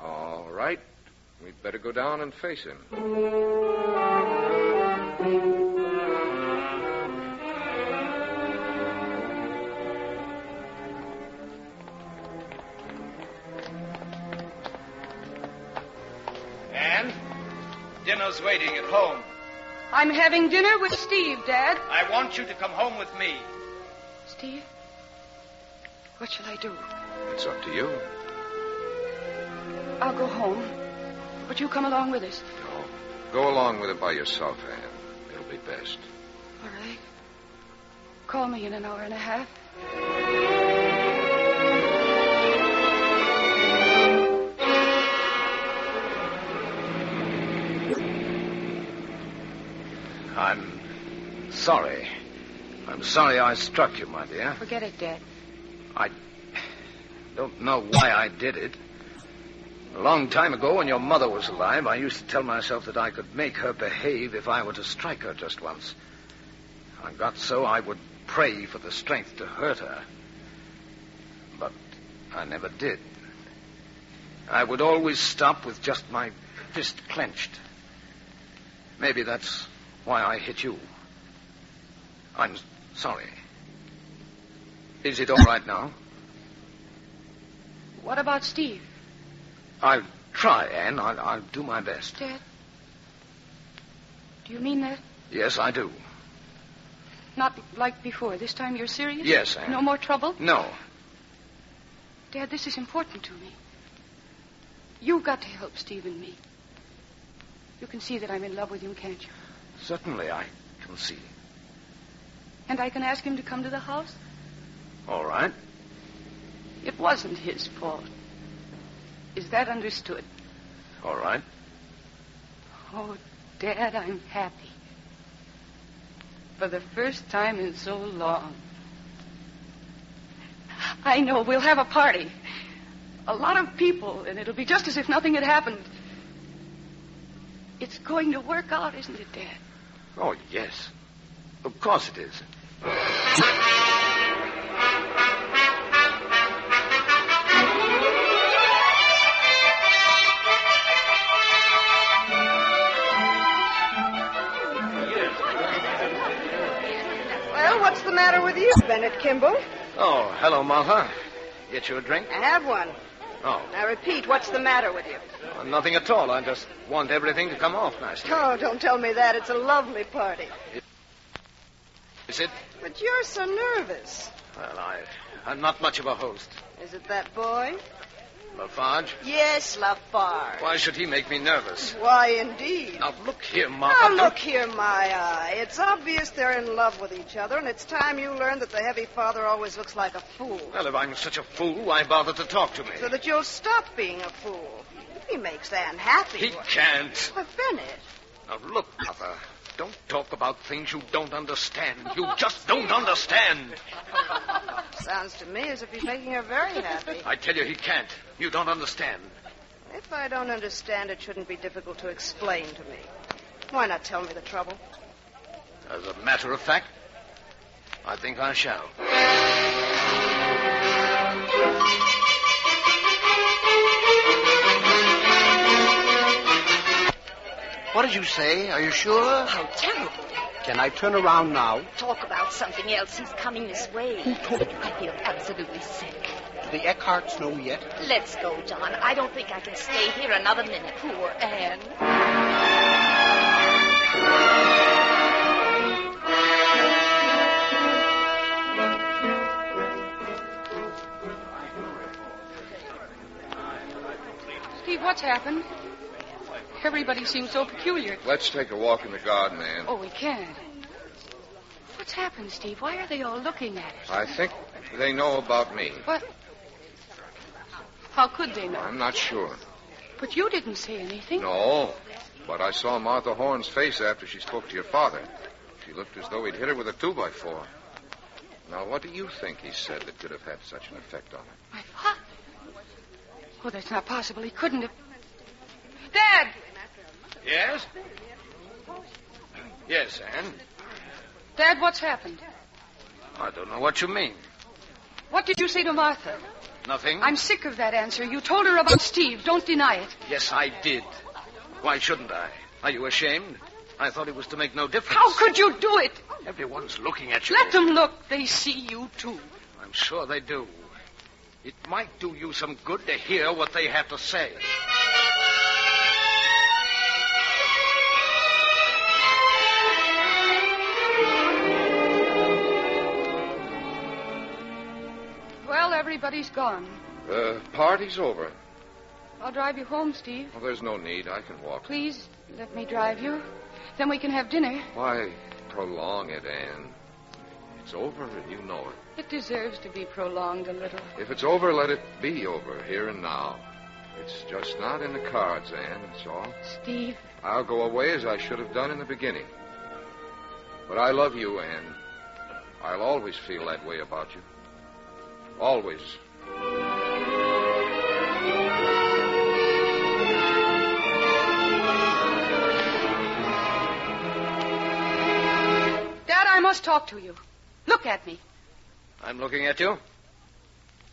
All right. We'd better go down and face him. Anne, dinner's waiting at home. I'm having dinner with Steve, Dad. I want you to come home with me. Steve, what shall I do? It's up to you. I'll go home. But you come along with us. No. Go along with it by yourself, Anne. It'll be best. All right. Call me in an hour and a half. I'm sorry. I'm sorry I struck you, my dear. Forget it, Dad. I don't know why I did it. A long time ago, when your mother was alive, I used to tell myself that I could make her behave if I were to strike her just once. I got so I would pray for the strength to hurt her. But I never did. I would always stop with just my fist clenched. Maybe that's why I hit you. I'm sorry. Is it all right now? What about Steve? I'll try, Anne. I'll do my best. Dad, do you mean that? Yes, I do. Not like before. This time you're serious? Yes, Anne. No more trouble? No. Dad, this is important to me. You've got to help Steve and me. You can see that I'm in love with him, can't you? Certainly I can see. And I can ask him to come to the house? All right. It wasn't his fault. Is that understood? All right. Oh, Dad, I'm happy. For the first time in so long. I know. We'll have a party. A lot of people, and it'll be just as if nothing had happened. It's going to work out, isn't it, Dad? Oh, yes. Of course it is. Well, what's the matter with you, Bennett Kimball? Oh, hello, Martha. Get you a drink? I have one. Oh. Now repeat, what's the matter with you? Nothing at all. I just want everything to come off nicely. Oh, don't tell me that. It's a lovely party. Is it? But you're so nervous. Well, I'm not much of a host. Is it that boy? Lafarge? Yes, Lafarge. Why should he make me nervous? Why, indeed. Now, look here, Martha. Now, look here, my eye. It's obvious they're in love with each other, and it's time you learned that the heavy father always looks like a fool. Well, if I'm such a fool, why bother to talk to me? So that you'll stop being a fool. He makes Anne happy. He can't. Why, Bennett. Now, look, Martha. Don't talk about things you don't understand. You just don't understand. Sounds to me as if he's making her very happy. I tell you, he can't. You don't understand. If I don't understand, it shouldn't be difficult to explain to me. Why not tell me the trouble? As a matter of fact, I think I shall. What did you say? Are you sure? How terrible. Can I turn around now? Talk about something else. He's coming this way. Who told you? I feel absolutely sick. Do the Eckharts know yet? Let's go, John. I don't think I can stay here another minute. Poor Anne. Steve, what's happened? Everybody seems so peculiar. Let's take a walk in the garden, Anne. Oh, we can't. What's happened, Steve? Why are they all looking at us? I think they know about me. What? How could they know? I'm not sure. But you didn't say anything. No, but I saw Martha Horn's face after she spoke to your father. She looked as though he'd hit her with a 2x4. Now, what do you think he said that could have had such an effect on her? My father? Oh, that's not possible. He couldn't have. Dad! Yes? Yes, Anne? Dad, what's happened? I don't know what you mean. What did you say to Martha? Nothing? I'm sick of that answer. You told her about Steve. Don't deny it. Yes, I did. Why shouldn't I? Are you ashamed? I thought it was to make no difference. How could you do it? Everyone's looking at you. Let them look. They see you, too. I'm sure they do. It might do you some good to hear what they have to say. Well, everybody's gone. The party's over. I'll drive you home, Steve. Well, there's no need. I can walk. Please, let me drive you. Then we can have dinner. Why prolong it, Anne? It's over, and you know it. It deserves to be prolonged a little. If it's over, let it be over, here and now. It's just not in the cards, Anne, that's all. Steve. I'll go away as I should have done in the beginning. But I love you, Anne. I'll always feel that way about you. Always. Dad, I must talk to you. Look at me. I'm looking at you.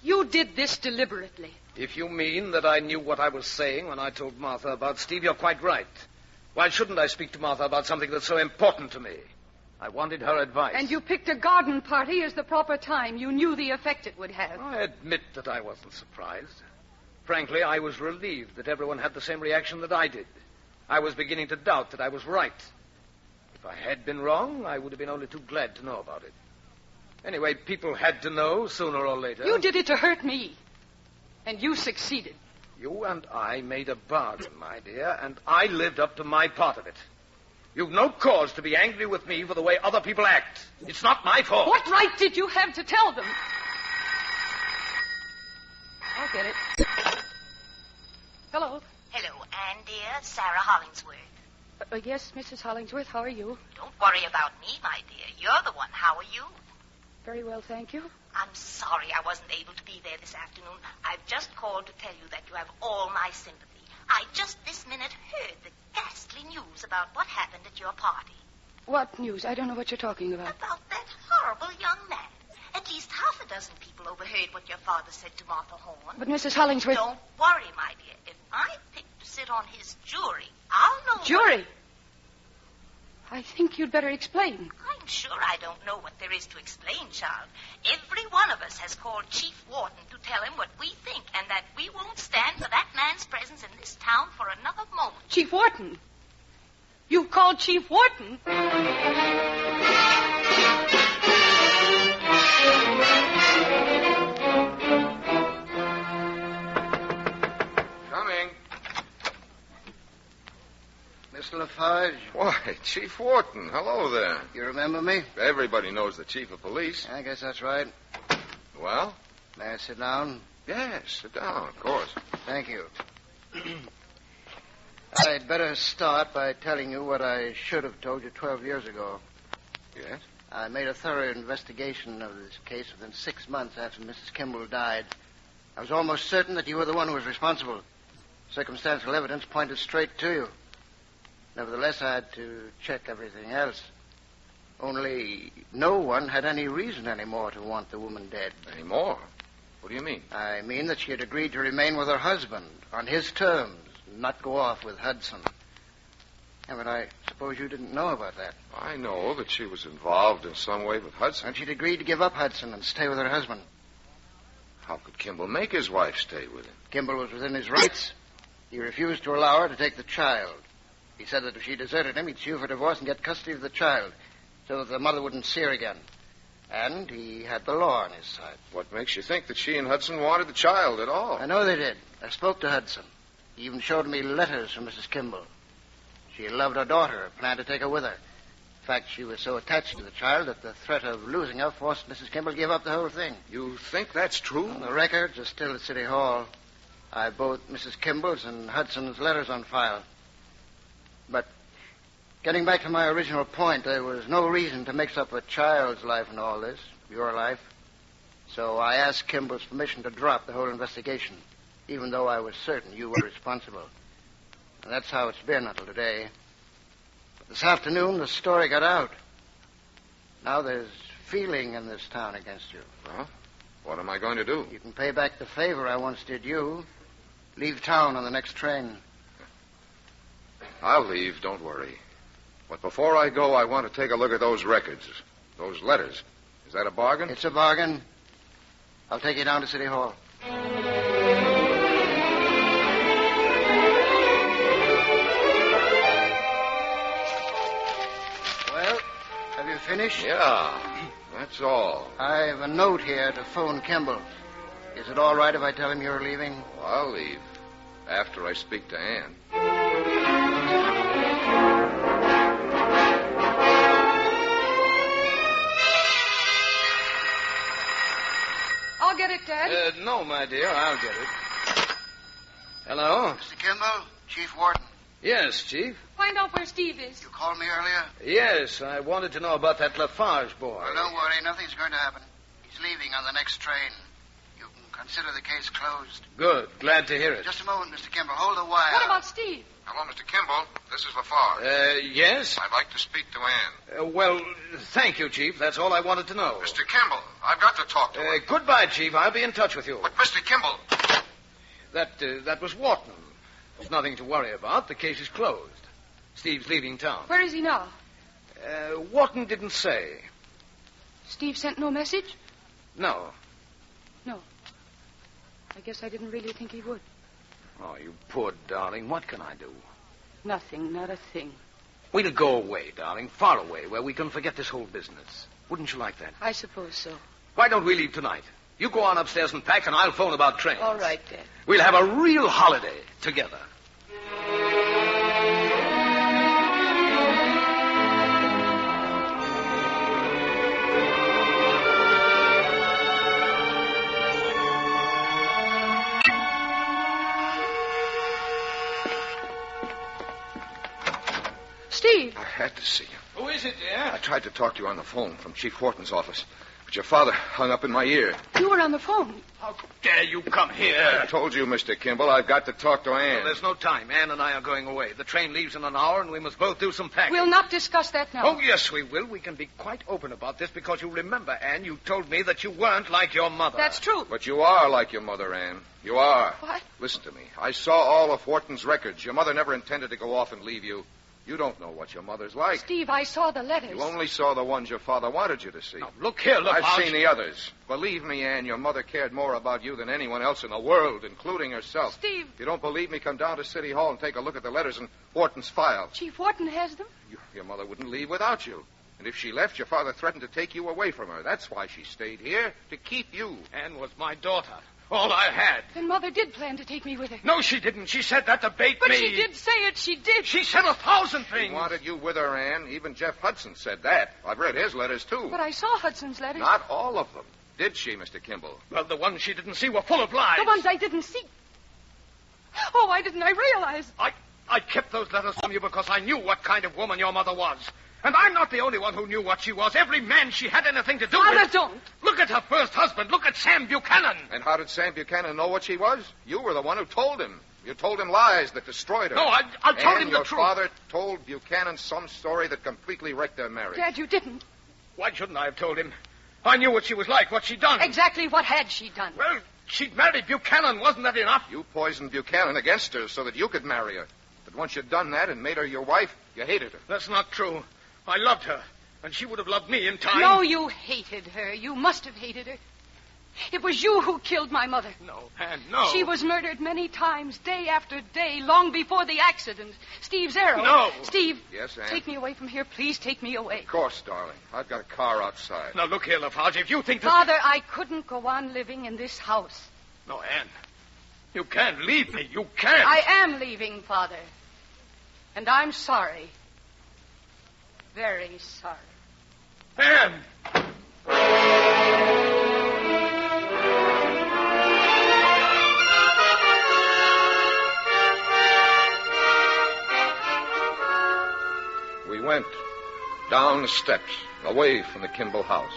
You did this deliberately. If you mean that I knew what I was saying when I told Martha about Steve, you're quite right. Why shouldn't I speak to Martha about something that's so important to me? I wanted her advice. And you picked a garden party as the proper time. You knew the effect it would have. I admit that I wasn't surprised. Frankly, I was relieved that everyone had the same reaction that I did. I was beginning to doubt that I was right. If I had been wrong, I would have been only too glad to know about it. Anyway, people had to know sooner or later. You did it to hurt me. And you succeeded. You and I made a bargain, my dear, and I lived up to my part of it. You've no cause to be angry with me for the way other people act. It's not my fault. What right did you have to tell them? I'll get it. Hello. Hello, Anne, dear. Sarah Hollingsworth. Yes, Mrs. Hollingsworth, how are you? Don't worry about me, my dear. You're the one. How are you? Very well, thank you. I'm sorry I wasn't able to be there this afternoon. I've just called to tell you that you have all my sympathy. I just this minute heard the ghastly news about what happened at your party. What news? I don't know what you're talking about. About that horrible young man. At least half a dozen people overheard what your father said to Martha Horn. But Mrs. Hollingsworth... Don't worry, my dear. If I pick to sit on his jury, I'll know... Jury? I think you'd better explain. I'm sure I don't know what there is to explain, child. Every one of us has called Chief Wharton to tell him what we think and that we won't stand for that man's presence in this town for another moment. Chief Wharton? You've called Chief Wharton? Coming. Mr. Lafarge. Why, Chief Wharton. Hello there. You remember me? Everybody knows the chief of police. I guess that's right. Well? May I sit down? Yes, sit down, of course. Thank you. I'd better start by telling you what I should have told you 12 years ago. Yes? I made a thorough investigation of this case within 6 months after Mrs. Kimball died. I was almost certain that you were the one who was responsible. Circumstantial evidence pointed straight to you. Nevertheless, I had to check everything else. Only no one had any reason anymore to want the woman dead. Any more? What do you mean? I mean that she had agreed to remain with her husband on his terms, not go off with Hudson. Yeah, but I suppose you didn't know about that. I know that she was involved in some way with Hudson. And she'd agreed to give up Hudson and stay with her husband. How could Kimball make his wife stay with him? Kimball was within his rights. He refused to allow her to take the child. He said that if she deserted him, he'd sue for divorce and get custody of the child so that the mother wouldn't see her again. And he had the law on his side. What makes you think that she and Hudson wanted the child at all? I know they did. I spoke to Hudson. He even showed me letters from Mrs. Kimball. She loved her daughter and planned to take her with her. In fact, she was so attached to the child that the threat of losing her forced Mrs. Kimball to give up the whole thing. You think that's true? Well, the records are still at City Hall. I have both Mrs. Kimball's and Hudson's letters on file. But getting back to my original point, there was no reason to mix up a child's life in all this, your life. So I asked Kimball's permission to drop the whole investigation, even though I was certain you were responsible. And that's how it's been until today. But this afternoon, the story got out. Now there's feeling in this town against you. Well, what am I going to do? You can pay back the favor I once did you. Leave town on the next train. I'll leave, don't worry. But before I go, I want to take a look at those records, those letters. Is that a bargain? It's a bargain. I'll take you down to City Hall. Well, have you finished? Yeah, that's all. I have a note here to phone Kimball. Is it all right if I tell him you're leaving? Well, I'll leave after I speak to Anne. I'll get it, Dad. No, my dear, I'll get it. Hello? Mr. Kimball, Chief Wharton. Yes, Chief. Find out where Steve is. You called me earlier? Yes, I wanted to know about that Lafarge boy. Well, don't worry. Nothing's going to happen. He's leaving on the next train. You can consider the case closed. Good. Glad to hear it. Just a moment, Mr. Kimball. Hold the wire. What about Steve? Hello, Mr. Kimball. This is Lafarge. Yes? I'd like to speak to Anne. Well, thank you, Chief. That's all I wanted to know. Mr. Kimball, I've got to talk to her. Goodbye, Chief. I'll be in touch with you. But, Mr. Kimball... That was Wharton. There's nothing to worry about. The case is closed. Steve's leaving town. Where is he now? Wharton didn't say. Steve sent no message? No. No. I guess I didn't really think he would. Oh, you poor darling. What can I do? Nothing, not a thing. We'll go away, darling, far away, where we can forget this whole business. Wouldn't you like that? I suppose so. Why don't we leave tonight? You go on upstairs and pack, and I'll phone about trains. All right, Dad. We'll have a real holiday together. Steve. I had to see you. Who is it, dear? I tried to talk to you on the phone from Chief Wharton's office, but But your father hung up in my ear. You were on the phone. How dare you come here? I told you, Mr. Kimball, I've got to talk to Anne. Well, there's no time. Anne and I are going away. The train leaves in an hour, and we must both do some packing. We'll not discuss that now. Oh, yes, we will. We can be quite open about this because you remember, Anne, you told me that you weren't like your mother. That's true. But you are like your mother, Anne. You are. What? Listen to me. I saw all of Wharton's records. Your mother never intended to go off and leave you. You don't know what your mother's like. Steve, I saw the letters. You only saw the ones your father wanted you to see. Now, look here, I've seen the others. Believe me, Anne, your mother cared more about you than anyone else in the world, including herself. Steve. If you don't believe me, come down to City Hall and take a look at the letters in Wharton's file. Chief Wharton has them? Your mother wouldn't leave without you. And if she left, your father threatened to take you away from her. That's why she stayed here, to keep you. Anne was my daughter. All I had. Then Mother did plan to take me with her. No, she didn't. She said that to bait me. But she did say it. She did. She said 1,000 things. She wanted you with her, Anne. Even Jeff Hudson said that. I've read his letters, too. But I saw Hudson's letters. Not all of them. Did she, Mr. Kimball? Well, the ones she didn't see were full of lies. The ones I didn't see. Oh, why didn't I realize? I kept those letters from you because I knew what kind of woman your mother was. And I'm not the only one who knew what she was. Every man she had anything to do with. Father, don't. Look at her first husband. Look at Sam Buchanan. And how did Sam Buchanan know what she was? You were the one who told him. You told him lies that destroyed her. No, I told him the truth. And your father told Buchanan some story that completely wrecked their marriage. Dad, you didn't. Why shouldn't I have told him? I knew what she was like, what she'd done. Exactly what had she done? Well, she'd married Buchanan. Wasn't that enough? You poisoned Buchanan against her so that you could marry her. But once you'd done that and made her your wife, you hated her. That's not true. I loved her. And she would have loved me in time. No, you hated her. You must have hated her. It was you who killed my mother. No, Anne, no. She was murdered many times, day after day, long before the accident. Steve's arrow. No. Steve. Yes, Anne? Take me away from here. Please take me away. Of course, darling. I've got a car outside. Now, look here, Lafarge. If you think that... Father, I couldn't go on living in this house. No, Anne. You can't leave me. You can't. I am leaving, Father. And I'm sorry. Very sorry. Anne! We went down the steps, away from the Kimball house.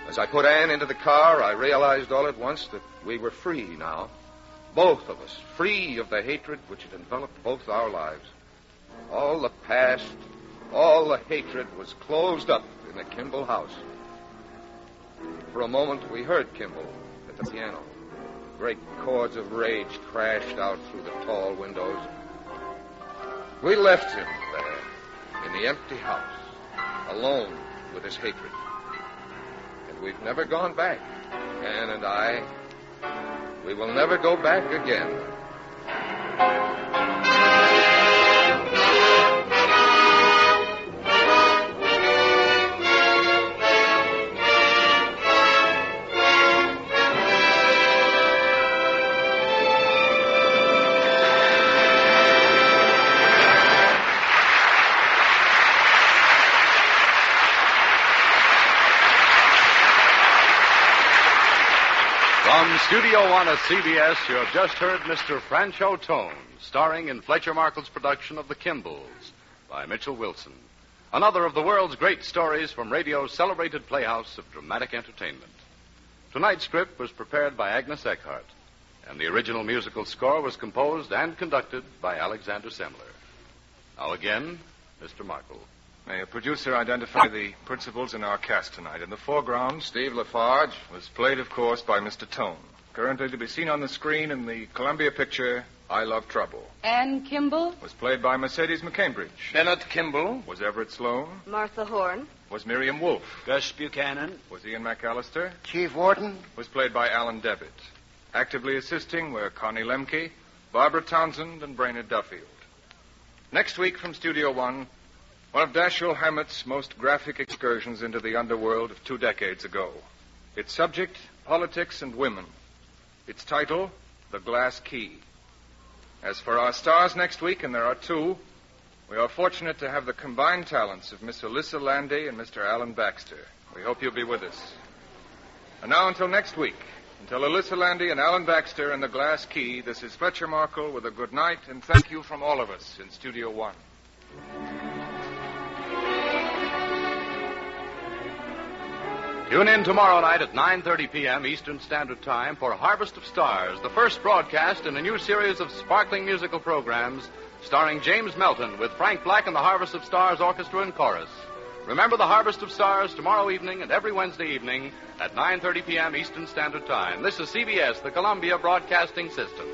As I put Anne into the car, I realized all at once that we were free now. Both of us, free of the hatred which had enveloped both our lives. All the past, all the hatred was closed up in the Kimball house. For a moment, we heard Kimball at the piano. Great chords of rage crashed out through the tall windows. We left him there, in the empty house, alone with his hatred. And we've never gone back. Anne and I, we will never go back again. From Studio One at CBS, you have just heard Mr. Franchot Tone, starring in Fletcher Markle's production of The Kimballs by Mitchell Wilson. Another of the world's great stories from radio's celebrated playhouse of dramatic entertainment. Tonight's script was prepared by Agnes Eckhart, and the original musical score was composed and conducted by Alexander Semler. Now again, Mr. Markle. May a producer identify the principals in our cast tonight? In the foreground, Steve Lafarge was played, of course, by Mr. Tone. Currently to be seen on the screen in the Columbia picture, I Love Trouble. Anne Kimball? Was played by Mercedes McCambridge. Bennett Kimball. Was Everett Sloane. Martha Horn. Was Miriam Wolfe. Gus Buchanan. Was Ian McAllister. Chief Wharton. Was played by Alan Devitt. Actively assisting were Connie Lemke, Barbara Townsend, and Brainerd Duffield. Next week from Studio One, one of Dashiell Hammett's most graphic excursions into the underworld of 2 decades ago. Its subject, politics and women. Its title, The Glass Key. As for our stars next week, and there are 2, we are fortunate to have the combined talents of Miss Alyssa Landy and Mr. Alan Baxter. We hope you'll be with us. And now until next week, until Alyssa Landy and Alan Baxter and The Glass Key, this is Fletcher Markle with a good night and thank you from all of us in Studio One. Tune in tomorrow night at 9:30 p.m. Eastern Standard Time for Harvest of Stars, the first broadcast in a new series of sparkling musical programs starring James Melton with Frank Black and the Harvest of Stars Orchestra and Chorus. Remember the Harvest of Stars tomorrow evening and every Wednesday evening at 9:30 p.m. Eastern Standard Time. This is CBS, the Columbia Broadcasting System.